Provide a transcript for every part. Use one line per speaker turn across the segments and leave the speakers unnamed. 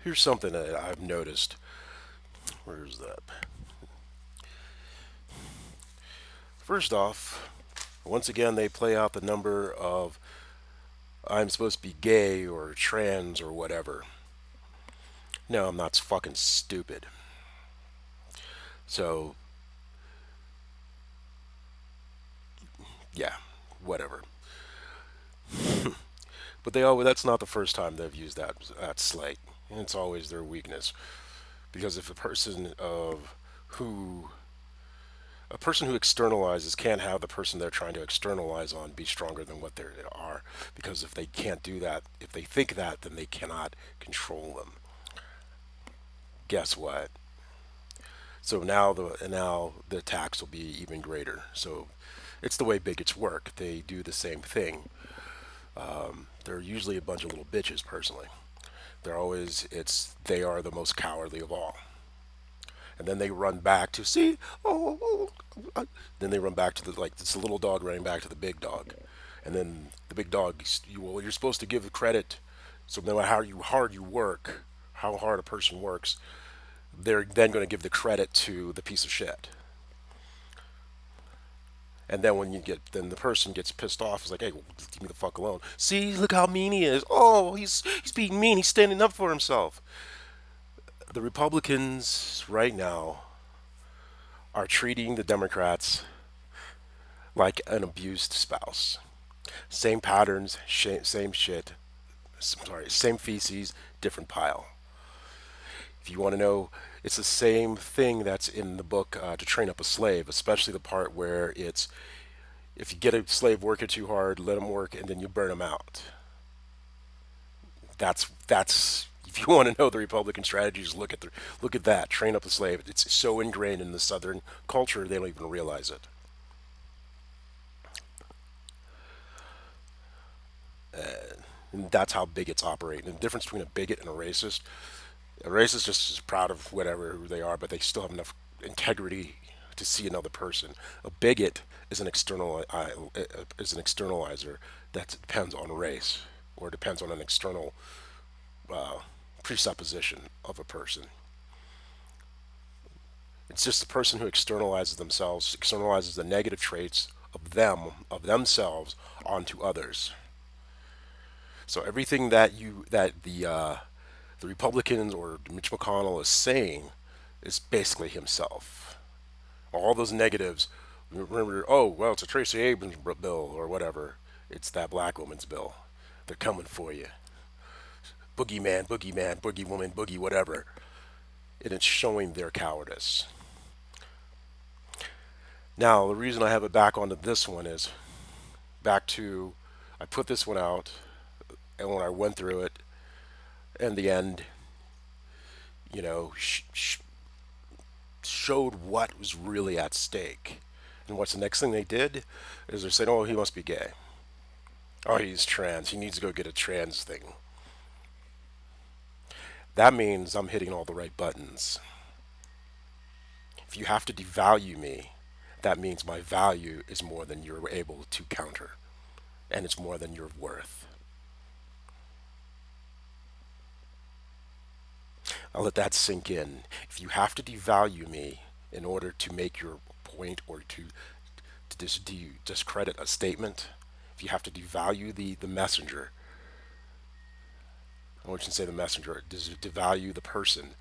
Here's something that I've noticed. Where's that? First off, once again, they play out the number of I'm supposed to be gay or trans or whatever. No, I'm not fucking stupid. So, yeah, whatever. But they always, that's not the first time they've used that slight. And it's always their weakness. Because if who a person who externalizes can't have the person they're trying to externalize on be stronger than what they are, because if they can't do that, if they think that, then they cannot control them. Guess what? So now the attacks will be even greater. So it's the way bigots work. They do the same thing. They're usually a bunch of little bitches. Personally, they are the most cowardly of all. And then they run back to see, then they run back to the, like, it's a little dog running back to the big dog, and then the big dog, you're supposed to give the credit. So no matter hard you work, how hard a person works, they're then going to give the credit to the piece of shit. And then then the person gets pissed off. Is like, hey, leave me the fuck alone. See, look how mean he is. Oh, he's being mean. He's standing up for himself. The Republicans right now are treating the Democrats like an abused spouse. Same patterns, same shit. Sorry, same feces, different pile. If you want to know, it's the same thing that's in the book To Train Up a Slave, especially the part where it's if you get a slave working too hard, let him work, and then you burn him out. That's if you want to know the Republican strategies, look at that. Train up a slave. It's so ingrained in the Southern culture they don't even realize it. And that's how bigots operate. And the difference between a bigot and a racist just is proud of whatever who they are, but they still have enough integrity to see another person. A bigot is is an externalizer that depends on race or depends on an external uh, presupposition of a person. It's just the person who externalizes the negative traits of themselves onto others. So everything that the Republicans or Mitch McConnell is saying is basically himself. All those negatives. Remember, oh well, it's a Tracy Abrams bill or whatever. It's that black woman's bill. They're coming for you. Boogeyman, boogie woman, boogie whatever. And it's showing their cowardice. Now, the reason I have it back onto this one is back to I put this one out, and when I went through it, in the end, you know, showed what was really at stake. And what's the next thing they did is they're saying, oh, he must be gay. Oh, he's trans. He needs to go get a trans thing. That means I'm hitting all the right buttons. If you have to devalue me, that means my value is more than you're able to counter, and it's more than you're worth. I'll let that sink in. If you have to devalue me in order to make your point or to discredit a statement, if you have to devalue the messenger, I want you to say the messenger, devalue the person,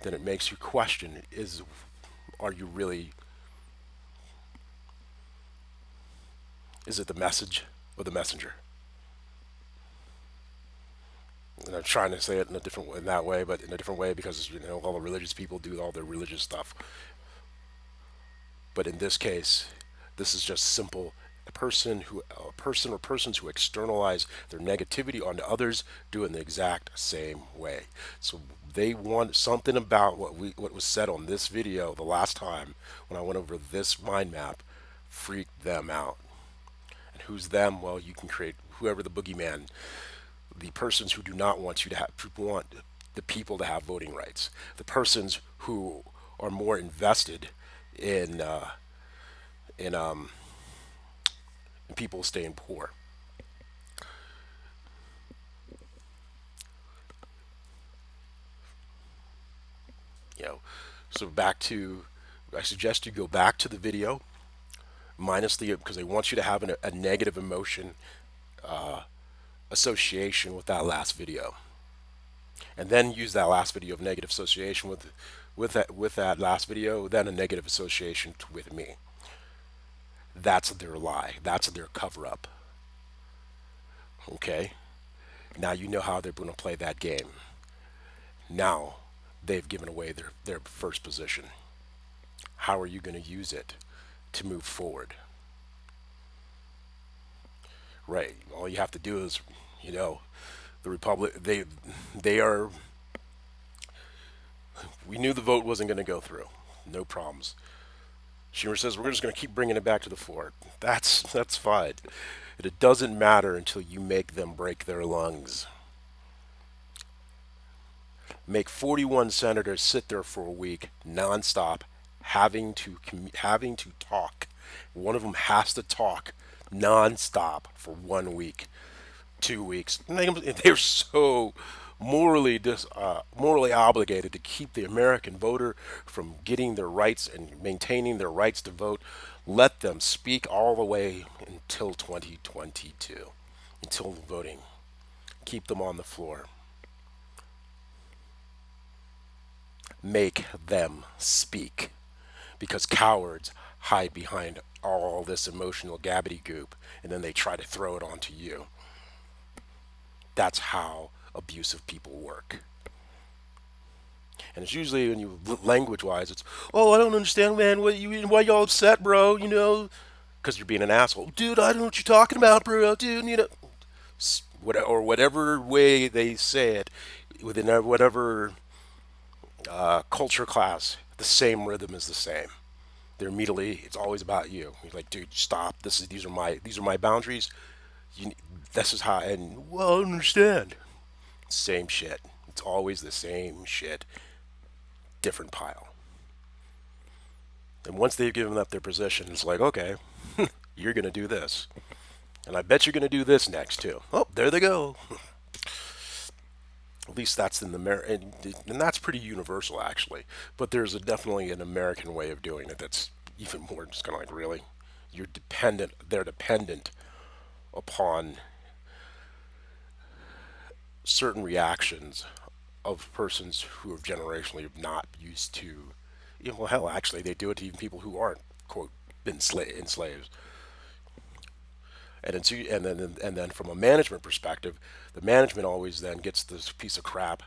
then it makes you question: are you really? Is it the message or the messenger? And I'm trying to say it in a different way, in that way, but in a different way because all the religious people do all their religious stuff. But in this case, this is just simple. A person or persons who externalize their negativity onto others do it in the exact same way. So they want something about what was said on this video the last time when I went over this mind map freaked them out. And who's them? Well, you can create whoever the boogeyman, the persons who do not want you to have, who want the people to have voting rights, the persons who are more invested in in in people staying poor. So I suggest you go back to the video, minus the, because they want you to have a negative emotion association with that last video, and then use that last video of negative association with that last video, then a negative association with me. That's their lie. That's their cover up. Okay? Now you know how they're going to play that game. Now they've given away their first position. How are you going to use it to move forward? Right. All you have to do is, you know, the Republic, they are, we knew the vote wasn't going to go through. No problems. Schumer says we're just going to keep bringing it back to the floor. That's fine. And it doesn't matter until you make them break their lungs. Make 41 senators sit there for a week nonstop, having to talk. One of them has to talk nonstop for 1 week, 2 weeks. They're so morally obligated to keep the American voter from getting their rights and maintaining their rights to vote. Let them speak all the way until 2022, until voting. Keep them on the floor. Make them speak, because cowards hide behind all this emotional gobbledygook and then they try to throw it onto you. That's how abusive people work. And it's usually when you language wise, it's, oh, I don't understand, man. Why y'all upset, bro? You know, because you're being an asshole, dude. I don't know what you're talking about, bro, dude. You know, or whatever way they say it, within whatever culture class, the same rhythm is the same. They're immediately, it's always about you. You're like, dude, stop. These are my boundaries. You, this is how. And well, I don't understand. Same shit. It's always the same shit, different pile. And once they've given up their position, it's like, okay, you're gonna do this, and I bet you're gonna do this next too. Oh, there they go. At least that's in the and that's pretty universal actually. But there's definitely an American way of doing it that's even more just kind of like, really, you're dependent. They're dependent upon certain reactions of persons who have generationally not used to. You know, well, hell, actually, they do it to even people who aren't quote been enslaved. And then from a management perspective, the management always then gets this piece of crap,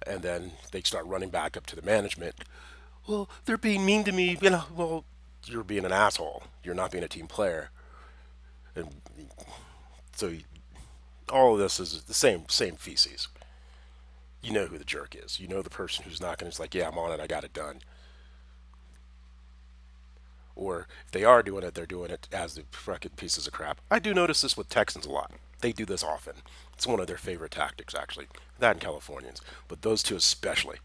and then they start running back up to the management. Well, they're being mean to me. You know, well, you're being an asshole. You're not being a team player, and so all of this is the same feces. You know who the jerk is. You know the person who's not going to. It's like, yeah, I'm on it. I got it done. Or if they are doing it, they're doing it as the fucking pieces of crap. I do notice this with Texans a lot. They do this often. It's one of their favorite tactics, actually. That and Californians, but those two especially.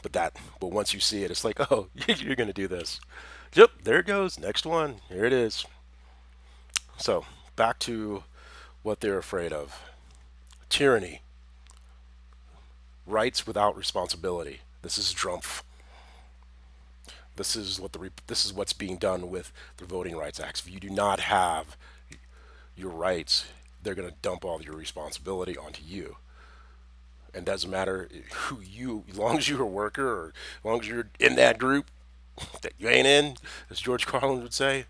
But once you see it, it's like, oh, you're gonna do this. Yep, there it goes. Next one. Here it is. So back to what they're afraid of: tyranny, rights without responsibility. This is Drumpf. This is what's being done with the Voting Rights Act. If you do not have your rights, they're going to dump all your responsibility onto you. And doesn't matter who you, as long as you're a worker or as long as you're in that group that you ain't in, as George Carlin would say,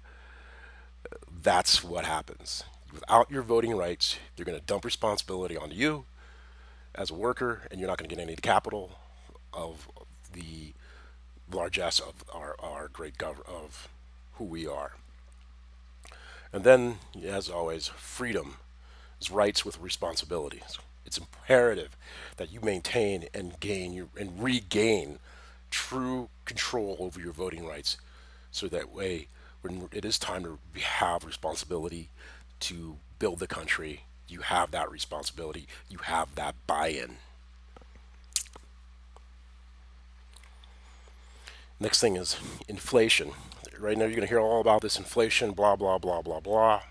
that's what happens. Without your voting rights, they're going to dump responsibility onto you as a worker, and you're not going to get any of the capital of the largesse of our great government of who we are. And then, as always, freedom is rights with responsibilities. It's imperative that you maintain and regain true control over your voting rights, so that way, when it is time to have responsibility to build the country, you have that responsibility. You have that buy-in. Next thing is inflation. Right now, you're going to hear all about this inflation, blah, blah, blah, blah, blah.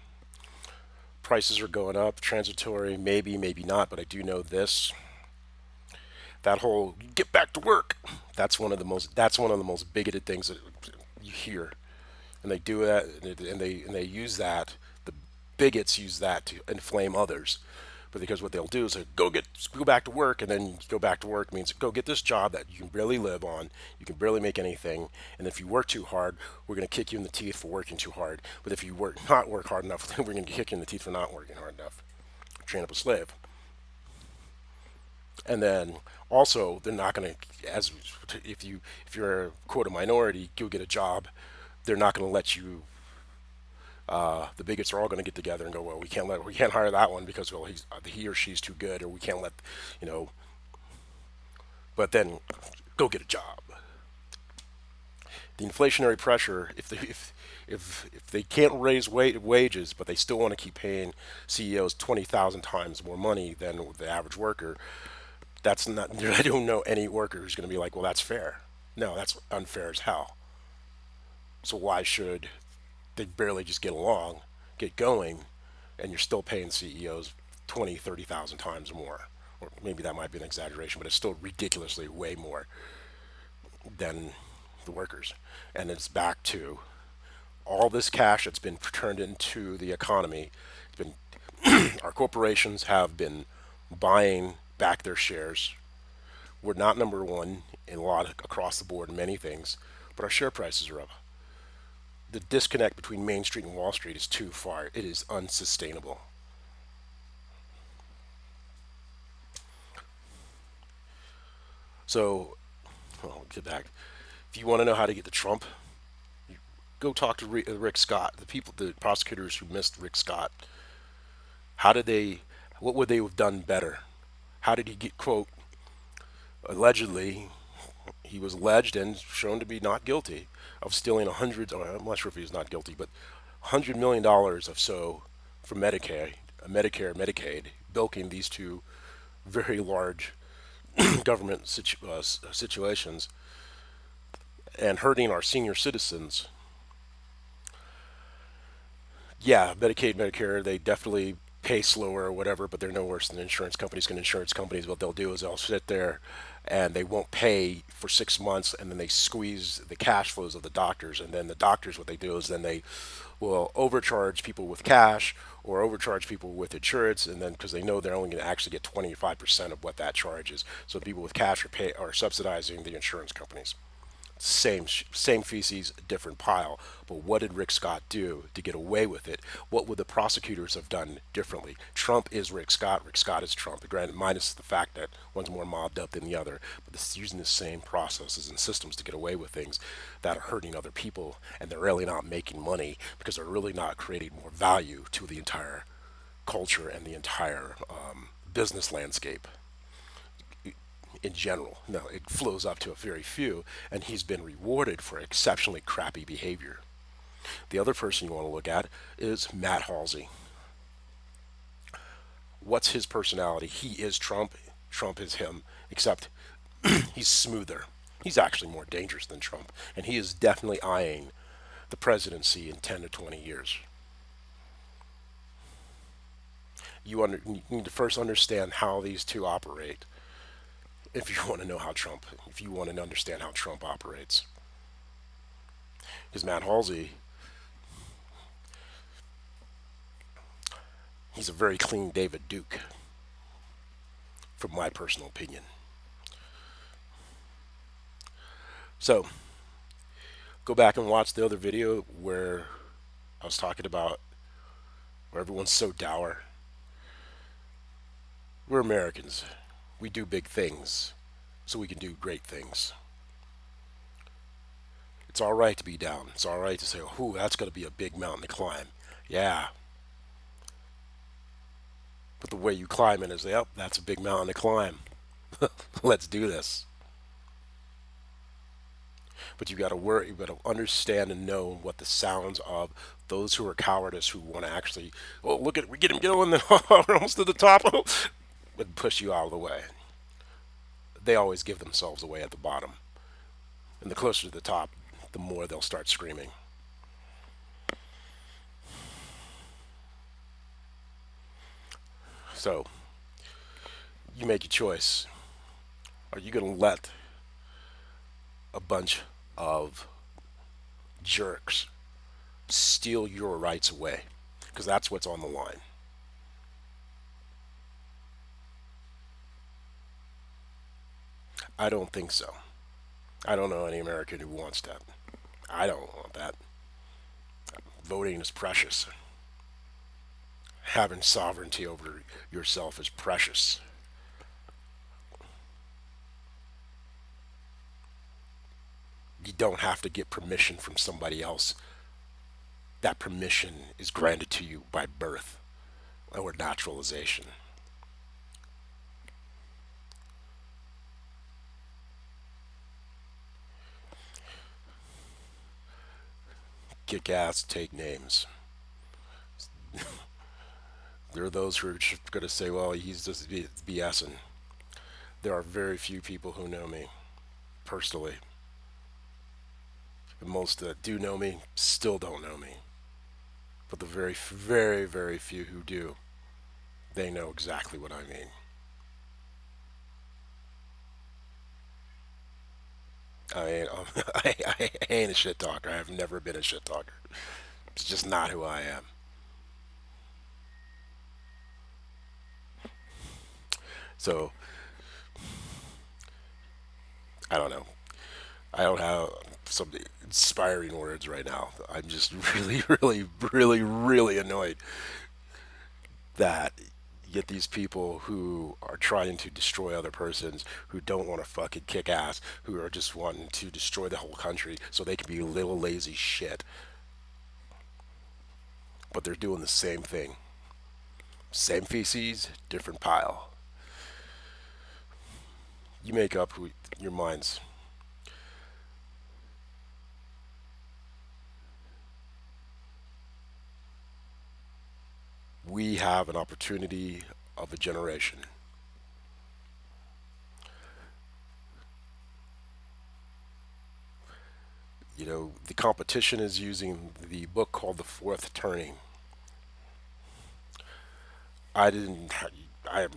Prices are going up, transitory, maybe, maybe not, but I do know this. That whole get back to work. That's one of the most bigoted things that you hear, and they do that, and they use that. The bigots use that to inflame others. But because what they'll do is go back to work, and then go back to work means go get this job that you can barely live on, you can barely make anything, and if you work too hard, we're going to kick you in the teeth for working too hard. But if you not work hard enough, then we're going to kick you in the teeth for not working hard enough. Train up a slave. And then also they're not going to, as if you're a quote a minority, go get a job. They're not going to let you. The bigots are all going to get together and go, well, we can't hire that one because well he or she's too good, or we can't let you know. But then go get a job. The inflationary pressure, if they can't raise wages, but they still want to keep paying CEOs 20,000 times more money than the average worker, that's not. I don't know any worker who's going to be like, well, that's fair. No, that's unfair as hell. So why should they barely just get along, get going, and you're still paying CEOs 20, 30,000 times more? Or maybe that might be an exaggeration, but it's still ridiculously way more than the workers. And it's back to all this cash that's been turned into the economy. It's been our corporations have been buying back their shares. We're not number one in a lot across the board in many things, but our share prices are up. The disconnect between Main Street and Wall Street is too far. It is unsustainable. So, I'll get back. If you want to know how to get to Trump, go talk to Rick Scott. The prosecutors who missed Rick Scott. How did they? What would they have done better? How did he get quote? Allegedly, he was alleged and shown to be not guilty of stealing I'm not sure if he was not guilty, but $100 million of so from Medicaid, bilking these two very large government situations and hurting our senior citizens. Yeah, Medicaid, Medicare, they definitely pay slower or whatever, but they're no worse than insurance companies. Can insurance companies, what they'll do is they'll sit there and they won't pay for 6 months, and then they squeeze the cash flows of the doctors, and then the doctors, what they do is then they will overcharge people with cash or overcharge people with insurance, and then because they know they're only going to actually get 25% of what that charge is, so people with cash are subsidizing the insurance companies. Same feces, different pile. But what did Rick Scott do to get away with it? What would the prosecutors have done differently? Trump is Rick Scott. Rick Scott is Trump. Granted, minus the fact that one's more mobbed up than the other. But this is using the same processes and systems to get away with things that are hurting other people, and they're really not making money because they're really not creating more value to the entire culture and the entire business landscape in general. No, it flows up to a very few, and he's been rewarded for exceptionally crappy behavior. The other person you want to look at is Matt Halsey. What's his personality? He is Trump. Trump is him, except he's smoother. He's actually more dangerous than Trump, and he is definitely eyeing the presidency in 10 to 20 years. You need to first understand how these two operate if you want to know how Trump, if you want to understand how Trump operates. Because Matt Halsey, he's a very clean David Duke, from my personal opinion. So, go back and watch the other video where I was talking about where everyone's so dour. We're Americans. We do big things so we can do great things. It's all right to be down. It's all right to say, "Oh, that's going to be a big mountain to climb." Yeah, but the way you climb it is, yep, that's a big mountain to climb. Let's do this. But you got to worry, you got to understand and know what the sounds of those who are cowardice, who want to actually, oh, look at, we get him going, then we're almost to the top, would push you out of the way. They always give themselves away at the bottom. And the closer to the top, the more they'll start screaming. So, you make your choice. Are you going to let a bunch of jerks steal your rights away? Because that's what's on the line. I don't think so. I don't know any American who wants that. I don't want that. Voting is precious. Having sovereignty over yourself is precious. You don't have to get permission from somebody else. That permission is granted to you by birth or naturalization. Kick ass, take names. There are those who are just going to say, well, he's just BSing. There are very few people who know me personally. And most that do know me still don't know me. But the very, very, very few who do, they know exactly what I mean. I ain't a shit talker. I have never been a shit talker. It's just not who I am. So, I don't know. I don't have some inspiring words right now. I'm just really, really, really, really annoyed that you get these people who are trying to destroy other persons, who don't want to fucking kick ass, who are just wanting to destroy the whole country so they can be little lazy shit. But they're doing the same thing. Same feces, different pile. You make up who your minds. We have an opportunity of a generation. You know, the competition is using the book called The Fourth Turning. I didn't. I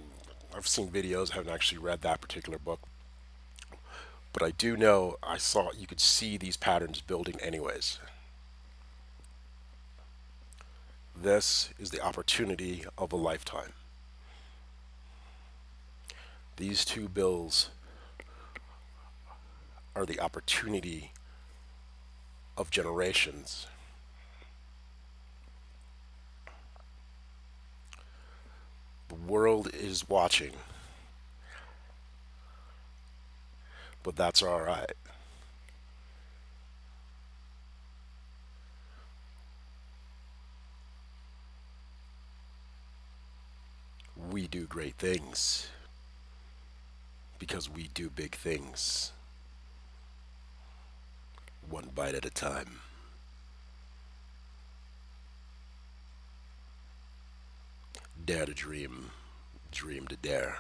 I've seen videos. I haven't actually read that particular book, but I do know I saw you could see these patterns building anyways. This is the opportunity of a lifetime. These two bills are the opportunity of generations. The world is watching, but that's all right. We do great things because we do big things, one bite at a time. Dare to dream, dream to dare.